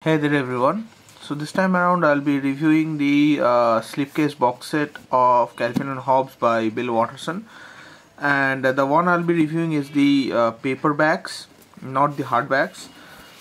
Hey there everyone. So this time around I'll be reviewing the slipcase box set of Calvin and Hobbes by Bill Watterson, and the one I'll be reviewing is the paperbacks, not the hardbacks.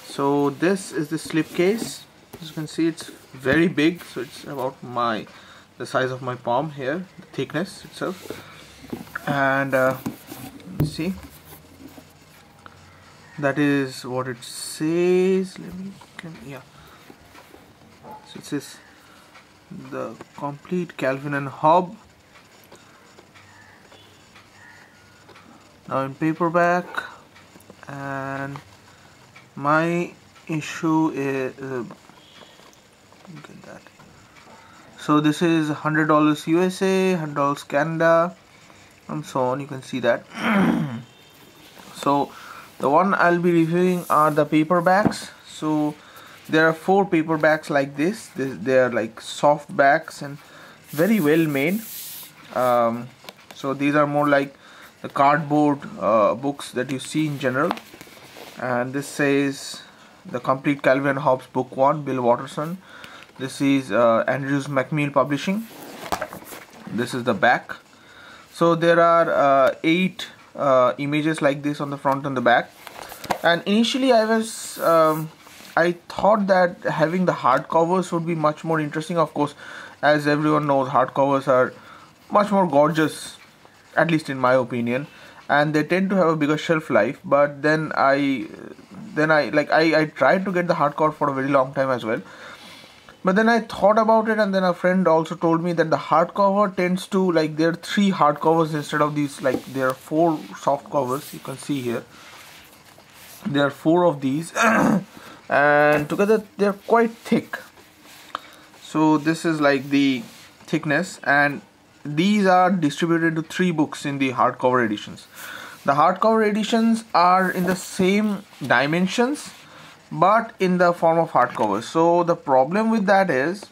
So this is the slipcase. As you can see, it's very big, so it's about the size of my palm here, the thickness itself. And let's see, that is what it says. Yeah, so it says the complete Calvin and Hobbes, now in paperback, and my issue is look at that. So this is $100 USA, $100 Canada, and so on. You can see that. So the one I'll be reviewing are the paperbacks. So there are 4 paperbacks like this. They are like soft backs and very well made. So these are more like the cardboard books that you see in general. And this says the complete Calvin and Hobbes book 1, Bill Watterson. This is Andrews Macmillan Publishing. This is the back. So there are 8 images like this on the front and the back. And initially I thought that having the hardcovers would be much more interesting. Of course, as everyone knows, hardcovers are much more gorgeous, at least in my opinion, and they tend to have a bigger shelf life. But then I tried to get the hardcover for a very long time as well. But then I thought about it, and then a friend also told me that the hardcover tends to, like, there are 3 hardcovers instead of these. Like, there are 4 soft covers. You can see here there are 4 of these. And together they're quite thick. So this is like the thickness, and these are distributed into 3 books in the hardcover editions. The hardcover editions are in the same dimensions but in the form of hardcover. So the problem with that is,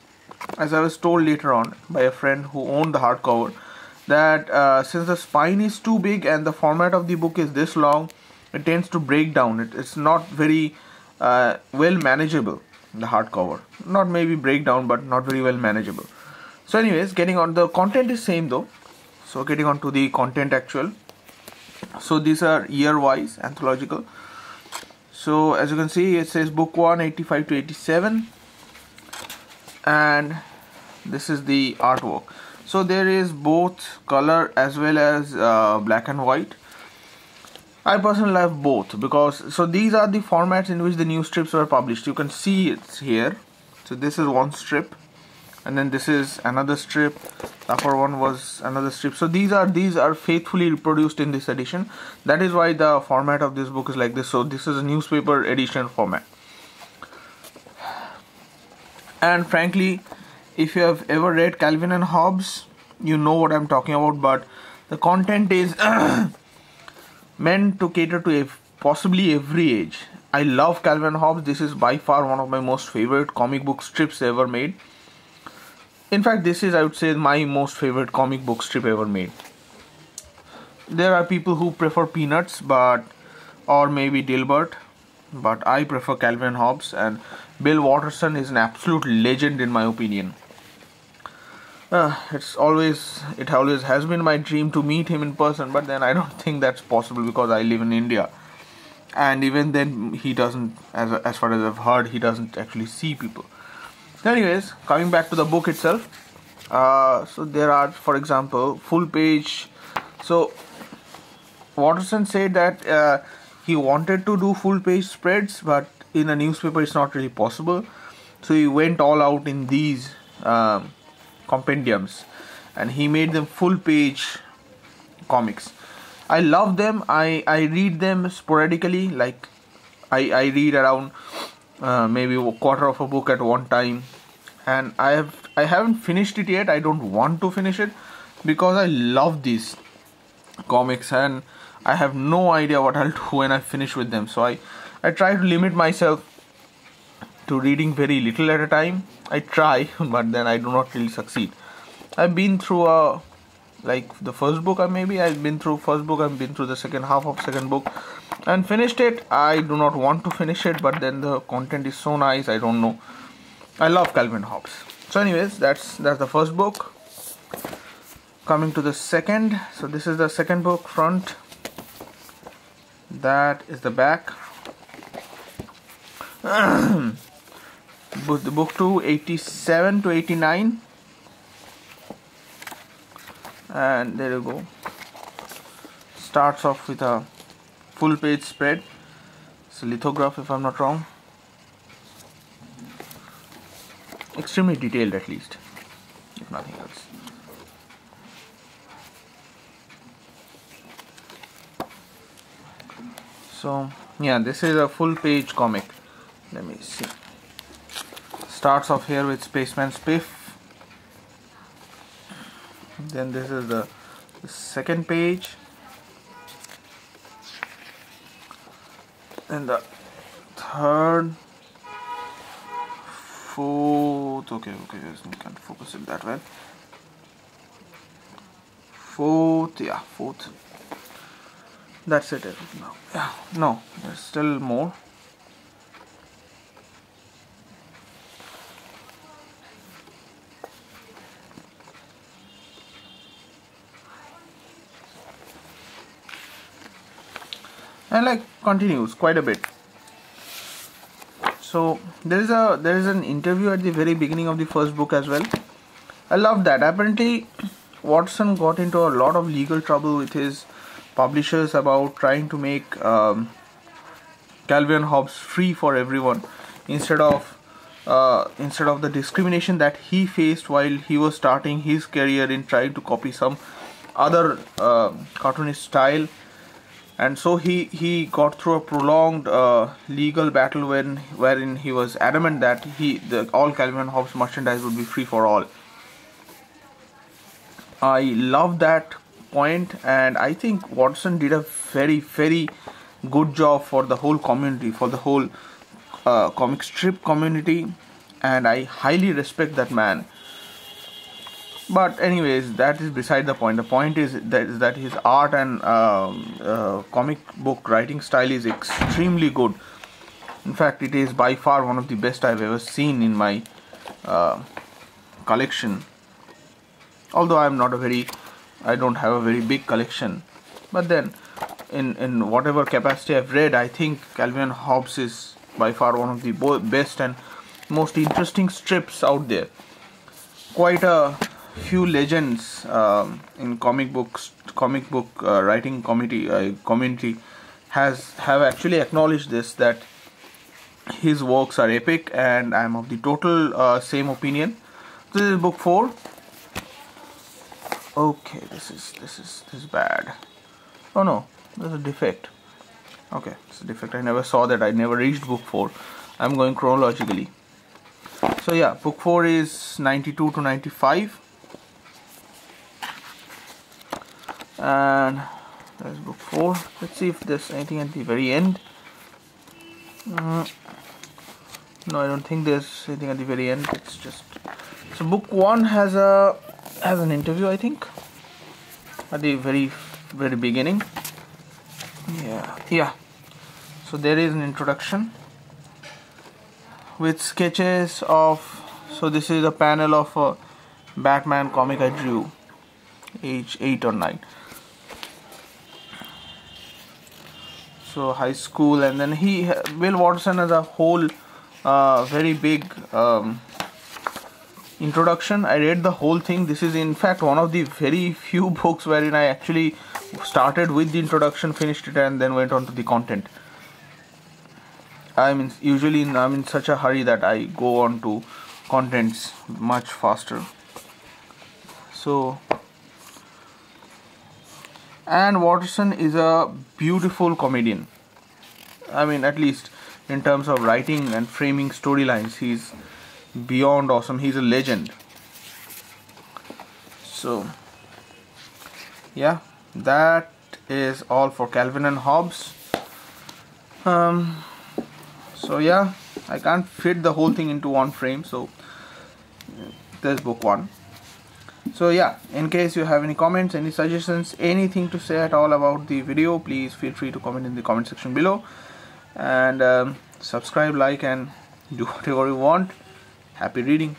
as I was told later on by a friend who owned the hardcover, that since the spine is too big and the format of the book is this long, it tends to break down. It's not very well manageable, the hardcover. Not maybe breakdown, but not very well manageable. So anyways, getting on, the content is same though. So getting on to the content actual. So these are year wise, anthological. So as you can see, it says book 1 85 to 87, and this is the artwork. So there is both color as well as black and white. I personally love both because, so these are the formats in which the new strips were published. You can see it's here. So this is one strip, and then this is another strip. The upper one was another strip. So these are faithfully reproduced in this edition. That is why the format of this book is like this. So this is a newspaper edition format. And frankly, if you have ever read Calvin and Hobbes, you know what I'm talking about. But the content is meant to cater to possibly every age. I love Calvin and Hobbes. This is by far one of my most favorite comic book strips ever made. In fact, this is, I would say, my most favorite comic book strip ever made. There are people who prefer Peanuts, or maybe Dilbert, but I prefer Calvin and Hobbes, and Bill Watterson is an absolute legend in my opinion. It always has been my dream to meet him in person, but then I don't think that's possible because I live in India, and even then he doesn't, as far as I've heard, he doesn't actually see people. Anyways, coming back to the book itself, so there are, for example, full page. So Watterson said that he wanted to do full page spreads, but in a newspaper it's not really possible, so he went all out in these compendiums, and he made them full page comics. I love them. I read them sporadically. Like I read around maybe a quarter of a book at one time, and I haven't finished it yet. I don't want to finish it because I love these comics and I have no idea what I'll do when I finish with them. So I try to limit myself to reading very little at a time. I try, but then I do not really succeed. I've been through like the first book, I've been through first book, I've been through the second half of second book, and finished it. I do not want to finish it, but then the content is so nice. I don't know. I love Calvin and Hobbes. So anyways, that's the first book. Coming to the second. So this is the second book front. That is the back. The book 2, 87 to 89. And there you go. Starts off with a full page spread. It's a lithograph, if I'm not wrong. Extremely detailed, at least, if nothing else. So yeah, this is a full page comic. Let me see. Starts off here with Spaceman Spiff. Then this is the second page. And the third, fourth. Okay, I can't focus it that well. Fourth, yeah, fourth. That's it now. Yeah, no, there's still more. And like continues quite a bit. So there is an interview at the very beginning of the first book as well. I love that. Apparently Watson got into a lot of legal trouble with his publishers about trying to make Calvin and Hobbes free for everyone, instead of the discrimination that he faced while he was starting his career in trying to copy some other cartoonist style. And so he got through a prolonged legal battle wherein he was adamant that all Calvin and Hobbes merchandise would be free for all. I love that point, and I think Watson did a very, very good job for the whole community, for the whole comic strip community, and I highly respect that man. But anyways, that is beside the point. The point is that his art and comic book writing style is extremely good. In fact, it is by far one of the best I've ever seen in my collection. Although I don't have a very big collection, but then in whatever capacity I've read, I think Calvin and Hobbes is by far one of the best and most interesting strips out there. Quite a few legends in comic book writing community have actually acknowledged this, that his works are epic, and I am of the total same opinion. This is book 4. Okay, this is bad. Oh no, there's a defect. Okay, it's a defect. I never saw that. I never reached book 4. I'm going chronologically. So yeah, book 4 is 92 to 95. And there's book 4. Let's see if there's anything at the very end. No, I don't think there's anything at the very end. It's just, so book 1 has an interview, I think, at the very beginning. Yeah. So there is an introduction with sketches of. So this is a panel of a Batman comic I drew, age 8 or 9. So high school, and then Will Watson has a whole very big introduction. I read the whole thing. This is in fact one of the very few books wherein I actually started with the introduction, finished it, and then went on to the content. Usually I'm in such a hurry that I go on to contents much faster. So, and Watson is a beautiful comedian. I mean, at least in terms of writing and framing storylines, he's beyond awesome. He's a legend. So yeah, that is all for Calvin and Hobbes. So yeah, I can't fit the whole thing into one frame, so there's book 1. So yeah, in case you have any comments, any suggestions, anything to say at all about the video, please feel free to comment in the comment section below, and subscribe, like, and do whatever you want. Happy reading.